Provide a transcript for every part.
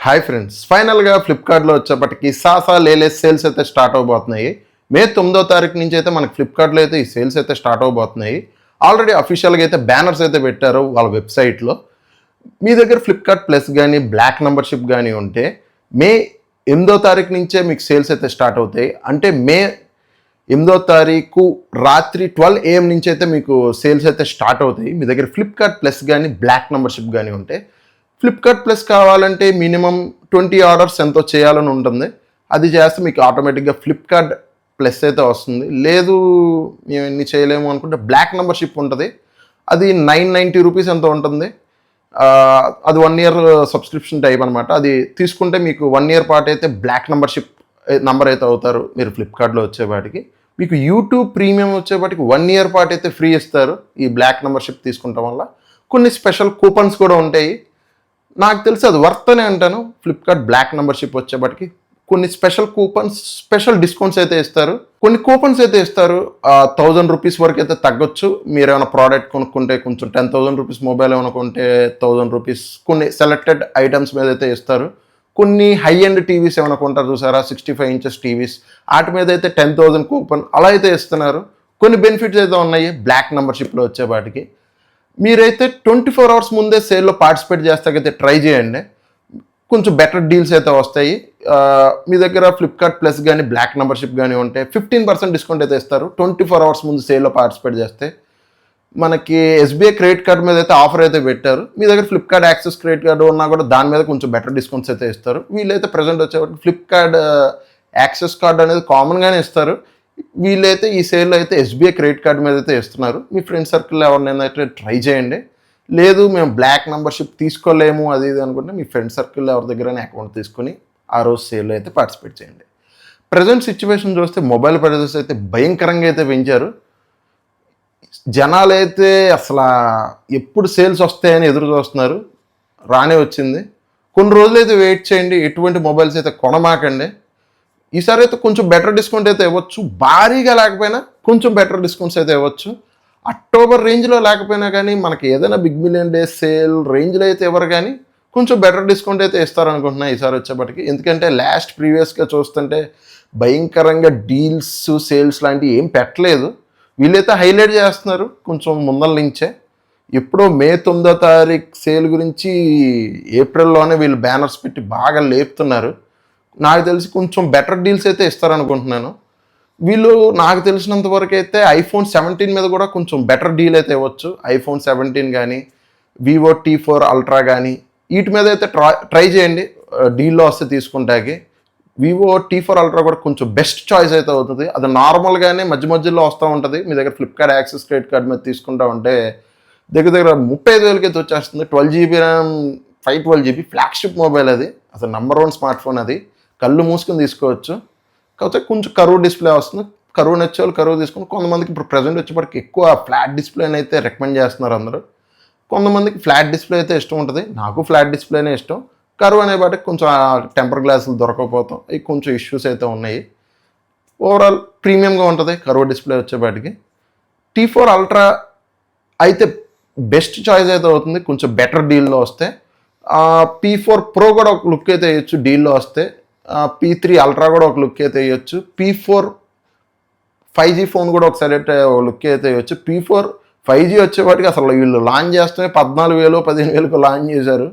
Hi friends, ఫైనల్గా ఫ్లిప్కార్ట్లో వచ్చేప్పటికి సాసా లేలే సేల్స్ అయితే స్టార్ట్ అవబోతున్నాయి. మే 9వ తారీఖు నుంచి అయితే మనకి ఫ్లిప్కార్ట్లో అయితే ఈ సేల్స్ అయితే స్టార్ట్ అవబోతున్నాయి. ఆల్రెడీ అఫీషియల్గా అయితే బ్యానర్స్ అయితే పెట్టారు వాళ్ళ వెబ్సైట్లో. మీ దగ్గర ఫ్లిప్కార్ట్ ప్లస్ కానీ బ్లాక్ మెంబర్షిప్ కానీ ఉంటే మే 8వ తారీఖు నుంచే మీకు సేల్స్ అయితే స్టార్ట్ అవుతాయి. అంటే మే 8వ తారీఖు రాత్రి 12 AM నుంచి అయితే మీకు సేల్స్ అయితే స్టార్ట్ అవుతాయి. మీ దగ్గర ఫ్లిప్కార్ట్ ప్లస్ కానీ బ్లాక్ మెంబర్షిప్ కానీ ఉంటే ఫ్లిప్కార్ట్ ప్లస్ కావాలంటే మినిమం 20 ఆర్డర్స్ ఎంతో చేయాలని ఉంటుంది. అది చేస్తే మీకు ఆటోమేటిక్గా ఫ్లిప్కార్ట్ ప్లస్ అయితే వస్తుంది. లేదు మేము ఎన్ని చేయలేము అనుకుంటే బ్లాక్ మెంబర్షిప్ ఉంటుంది. అది 990 రూపీస్ ఎంతో ఉంటుంది. అది 1 ఇయర్ సబ్స్క్రిప్షన్ టైప్ అనమాట. అది తీసుకుంటే మీకు 1 ఇయర్ పాటు అయితే బ్లాక్ మెంబర్షిప్ నంబర్ అయితే అవుతారు మీరు ఫ్లిప్కార్ట్లో వచ్చేవాటికి. మీకు యూట్యూబ్ ప్రీమియం వచ్చేపాటికి 1 ఇయర్ పాటు అయితే ఫ్రీ ఇస్తారు ఈ బ్లాక్ మెంబర్షిప్ తీసుకుంటాం వల్ల. కొన్ని స్పెషల్ కూపన్స్ కూడా ఉంటాయి. నాకు తెలిసి అది వర్త్ అనే అంటాను. ఫ్లిప్కార్ట్ బ్లాక్ మెంబర్షిప్ వచ్చేప్పటికి కొన్ని స్పెషల్ కూపన్స్, స్పెషల్ డిస్కౌంట్స్ అయితే ఇస్తారు. కొన్ని కూపన్స్ అయితే ఇస్తారు. 1000 రూపీస్ వరకు అయితే తగ్గొచ్చు. మీరు ఏమైనా ప్రోడక్ట్ కొనుక్కుంటే కొంచెం 10,000 రూపీస్ మొబైల్ ఏమైనా కొంటే 1000 రూపీస్ కొన్ని సెలెక్టెడ్ ఐటమ్స్ మీద అయితే ఇస్తారు. కొన్ని హై ఎండ్ టీవీస్ ఏమైనా కొంటారు చూసారా, 65 ఇంచెస్ టీవీస్, వాటి మీద అయితే 10,000 కూపన్ అలా అయితే ఇస్తున్నారు. కొన్ని బెనిఫిట్స్ అయితే ఉన్నాయి బ్లాక్ మెంబర్షిప్లో వచ్చేపాటికి. మీరైతే 24 అవర్స్ ముందే సేల్లో పార్టిసిపేట్ చేస్తాకైతే ట్రై చేయండి. కొంచెం బెటర్ డీల్స్ అయితే వస్తాయి. మీ దగ్గర ఫ్లిప్కార్ట్ ప్లస్ కానీ బ్లాక్ మెంబర్షిప్ కానీ ఉంటే 15% డిస్కౌంట్ అయితే ఇస్తారు 24 అవర్స్ ముందు సేల్లో పార్టిసిపేట్ చేస్తే. మనకి ఎస్బీఐ క్రెడిట్ కార్డ్ మీద అయితే ఆఫర్ అయితే పెట్టారు. మీ దగ్గర ఫ్లిప్కార్ట్ యాక్సెస్ క్రెడిట్ కార్డు ఉన్నా కూడా దాని మీద కొంచెం బెటర్ డిస్కౌంట్స్ అయితే ఇస్తారు. వీళ్ళైతే ప్రజెంట్ వచ్చేవాటి ఫ్లిప్కార్ట్ యాక్సెస్ కార్డు అనేది కామన్గానే ఇస్తారు. వీళ్ళైతే ఈ సేల్లో అయితే ఎస్బీఐ క్రెడిట్ కార్డు మీద అయితే ఇస్తున్నారు. మీ ఫ్రెండ్ సర్కిల్లో ఎవరినైనా అయితే ట్రై చేయండి. లేదు మేము బ్లాక్ మెంబర్షిప్ తీసుకోలేము అది ఇది అనుకుంటే మీ ఫ్రెండ్ సర్కిల్లో ఎవరి దగ్గరైనా అకౌంట్ తీసుకుని ఆ రోజు సేల్లో అయితే పార్టిసిపేట్ చేయండి. ప్రజెంట్ సిచ్యువేషన్ చూస్తే మొబైల్ ప్రైజెస్ అయితే భయంకరంగా అయితే పెంచారు. జనాలు అయితే అసలు ఎప్పుడు సేల్స్ వస్తాయని ఎదురు చూస్తున్నారు. రానే వచ్చింది. కొన్ని రోజులు అయితే వెయిట్ చేయండి. ఎటువంటి మొబైల్స్ అయితే కొనమాకండి. ఈసారి అయితే కొంచెం బెటర్ డిస్కౌంట్ అయితే ఇవ్వచ్చు. భారీగా లేకపోయినా కొంచెం బెటర్ డిస్కౌంట్స్ అయితే ఇవ్వచ్చు. అక్టోబర్ రేంజ్లో లేకపోయినా కానీ మనకి ఏదైనా బిగ్ మిలియన్ డే సేల్ రేంజ్లో అయితే ఎవరు కానీ కొంచెం బెటర్ డిస్కౌంట్ అయితే ఇస్తారనుకుంటున్నా ఈసారి వచ్చేప్పటికి. ఎందుకంటే లాస్ట్ ప్రీవియస్గా చూస్తుంటే భయంకరంగా డీల్స్ సేల్స్ లాంటివి ఏం పెట్టలేదు. వీళ్ళైతే హైలైట్ చేస్తున్నారు కొంచెం ముందల నుంచే. ఎప్పుడో మే 9వ తారీఖు సేల్ గురించి ఏప్రిల్లోనే వీళ్ళు బ్యానర్స్ పెట్టి బాగా లేపుతున్నారు. నాకు తెలిసి కొంచెం బెటర్ డీల్స్ అయితే ఇస్తారనుకుంటున్నాను. వీళ్ళు నాకు తెలిసినంత వరకు అయితే iPhone 17 మీద కూడా కొంచెం బెటర్ డీల్ అయితే ఇవ్వచ్చు. iPhone 17 కానీ వివో T4 అల్ట్రా కానీ వీటి మీద అయితే ట్రై చేయండి. డీల్లో వస్తే తీసుకుంటాకి వివో T4 అల్ట్రా కూడా కొంచెం బెస్ట్ చాయిస్ అయితే అవుతుంది. అది నార్మల్గానే మధ్య మధ్యలో వస్తూ ఉంటుంది. మీ దగ్గర ఫ్లిప్కార్ట్ యాక్సెస్ క్రెడిట్ కార్డ్ మీద తీసుకుంటా ఉంటే దగ్గర 35,000కి అయితే వచ్చేస్తుంది. 12GB RAM 512GB flagship mobile అది. అసలు #1 స్మార్ట్ ఫోన్ అది. కళ్ళు మూసుకొని తీసుకోవచ్చు. కాకపోతే కొంచెం కరువు డిస్ప్లే వస్తుంది. కరువు నచ్చే వాళ్ళు కరువు తీసుకుని, కొంతమందికి ఇప్పుడు ప్రజెంట్ వచ్చేప్పటికి ఎక్కువ ఫ్లాట్ డిస్ప్లేని అయితే రికమెండ్ చేస్తున్నారు అందరూ. కొంతమందికి ఫ్లాట్ డిస్ప్లే అయితే ఇష్టం ఉంటుంది. నాకు ఫ్లాట్ డిస్ప్లేనే ఇష్టం. కరువు అనే బాటికి కొంచెం టెంపర్ గ్లాసులు దొరకకపోతాం, ఇవి కొంచెం ఇష్యూస్ అయితే ఉన్నాయి. ఓవరాల్ ప్రీమియంగా ఉంటుంది కరువు డిస్ప్లే వచ్చేపాటికి. T4 అల్ట్రా అయితే బెస్ట్ చాయిస్ అయితే అవుతుంది కొంచెం బెటర్ డీల్లో వస్తే. P4 ప్రో కూడా ఒక లుక్ అయితే వేయచ్చు డీల్లో వస్తే. P3 అల్ట్రా కూడా ఒక లుక్ అయితే వేయచ్చు. P4 5G ఫోన్ కూడా ఒకసారి అయితే లుక్ అయితే వేయచ్చు. P4 5G వచ్చేవాటికి అసలు వీళ్ళు లాంచ్ చేస్తే 14,000 15,000కు లాంచ్ చేశారు.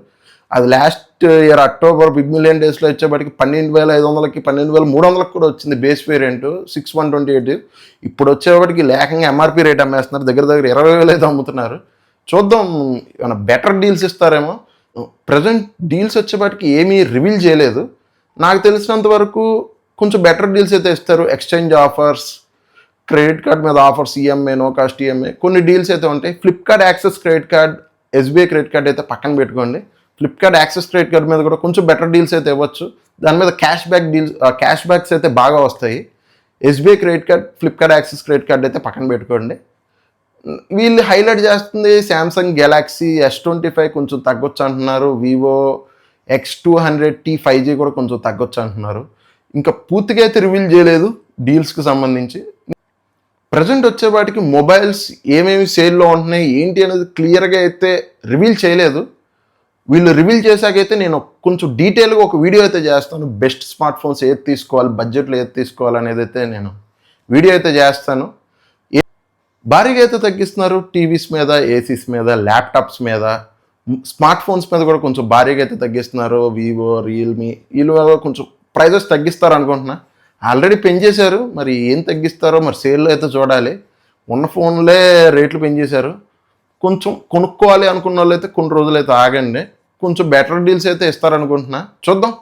అది last year October big million డేస్లో వచ్చేపాటికి 12,500కి 12,300కి కూడా వచ్చింది బేస్ వేరియంట్ 6128. ఇప్పుడు వచ్చేవాటికి లేకంగా ఎంఆర్పి రేట్ అమ్మేస్తున్నారు. దగ్గర 20,000 అయితే అమ్ముతున్నారు. చూద్దాం ఏమైనా బెటర్ డీల్స్ ఇస్తారేమో. ప్రజెంట్ డీల్స్ వచ్చేపాటికి ఏమీ రివీల్ చేయలేదు. నాకు తెలిసినంత వరకు కొంచెం బెటర్ డీల్స్ అయితే ఇస్తారు. ఎక్స్చేంజ్ ఆఫర్స్, క్రెడిట్ కార్డ్ మీద offers, EMI, no cost EMI, కొన్ని డీల్స్ అయితే ఉంటాయి. Flipkart Axis credit card, SBI credit card అయితే పక్కన పెట్టుకోండి. ఫ్లిప్కార్ట్ యాక్సెస్ క్రెడిట్ కార్డ్ మీద కూడా కొంచెం బెటర్ డీల్స్ అయితే ఇవ్వచ్చు. దాని మీద క్యాష్ బ్యాక్స్ అయితే బాగా వస్తాయి. SBI credit card, Flipkart Axis credit card అయితే పక్కన పెట్టుకోండి. వీళ్ళు హైలైట్ చేస్తుంది శాంసంగ్ గెలాక్సీ S25 కొంచెం తగ్గొచ్చు అంటున్నారు. వివో X200T 5G కూడా కొంచెం తగ్గొచ్చు అంటున్నారు. ఇంకా పూర్తిగా అయితే రివీల్ చేయలేదు డీల్స్కి సంబంధించి. ప్రజెంట్ వచ్చేవాటికి మొబైల్స్ ఏమేమి సేల్లో ఉంటున్నాయి ఏంటి అనేది క్లియర్గా అయితే రివీల్ చేయలేదు. వీళ్ళు రివీల్ చేశాకైతే నేను కొంచెం డీటెయిల్గా ఒక వీడియో అయితే చేస్తాను. బెస్ట్ స్మార్ట్ ఫోన్స్ ఏది తీసుకోవాలి, బడ్జెట్లో ఏది తీసుకోవాలి అనేది అయితే నేను వీడియో అయితే చేస్తాను. భారీగా అయితే తగ్గిస్తున్నారు టీవీస్ మీద, ఏసీస్ మీద, ల్యాప్టాప్స్ మీద, స్మార్ట్ ఫోన్స్ మీద కూడా కొంచెం భారీగా అయితే తగ్గిస్తున్నారు. వివో, రియల్మీ వీళ్ళు కొంచెం ప్రైజెస్ తగ్గిస్తారు అనుకుంటున్నా. ఆల్రెడీ పెంచేశారు, మరి ఏం తగ్గిస్తారో మరి సేల్లో అయితే చూడాలి. ఉన్న ఫోన్లే రేట్లు పెంచేశారు. కొంచెం కొనుక్కోవాలి అనుకున్న వాళ్ళు అయితే కొన్ని రోజులు అయితే ఆగండి. కొంచెం బెటర్ డీల్స్ అయితే ఇస్తారనుకుంటున్నా. చూద్దాం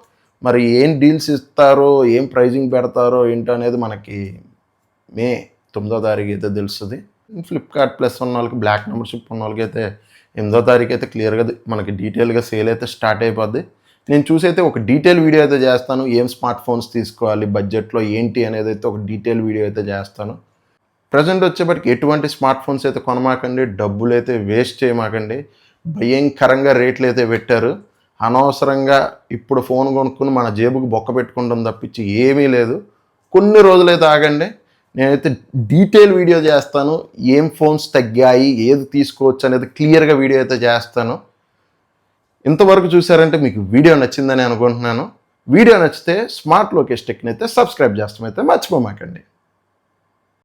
మరి ఏం డీల్స్ ఇస్తారో, ఏం ప్రైజింగ్ పెడతారో ఏంటో అనేది మనకి మే 9వ తారీఖు అయితే తెలుస్తుంది. ఫ్లిప్కార్ట్ ప్లస్ ఉన్న వాళ్ళకి, బ్లాక్ మెంబర్షిప్ ఉన్న వాళ్ళకి అయితే 8వ తారీఖు అయితే క్లియర్గా మనకి డీటెయిల్గా సేల్ అయితే స్టార్ట్ అయిపోద్ది. నేను చూసి అయితే ఒక డీటెయిల్ వీడియో అయితే చేస్తాను. ఏం స్మార్ట్ ఫోన్స్ తీసుకోవాలి, బడ్జెట్లో ఏంటి అనేది అయితే ఒక డీటెయిల్ వీడియో అయితే చేస్తాను. ప్రజెంట్ వచ్చేప్పటికి ఎటువంటి స్మార్ట్ ఫోన్స్ అయితే కొనమాకండి, డబ్బులు అయితే వేస్ట్ చేయమాకండి. భయంకరంగా రేట్లు అయితే పెట్టారు. అనవసరంగా ఇప్పుడు ఫోన్ కొనుక్కుని మన జేబుకు బొక్క పెట్టుకుంటాం తప్పించి ఏమీ లేదు. కొన్ని రోజులైతే ఆగండి, నేనైతే డీటెయిల్ వీడియో చేస్తాను. ఏం ఫోన్స్ తగ్గాయి, ఏది తీసుకోవచ్చు అనేది క్లియర్గా వీడియో అయితే చేస్తాను. ఇంతవరకు చూసారంటే మీకు వీడియో నచ్చిందని అనుకుంటున్నాను. వీడియో నచ్చితే స్మార్ట్ లోకేష్ టెక్ని అయితే సబ్స్క్రైబ్ చేస్తాం అయితే మర్చిపోమాకండి.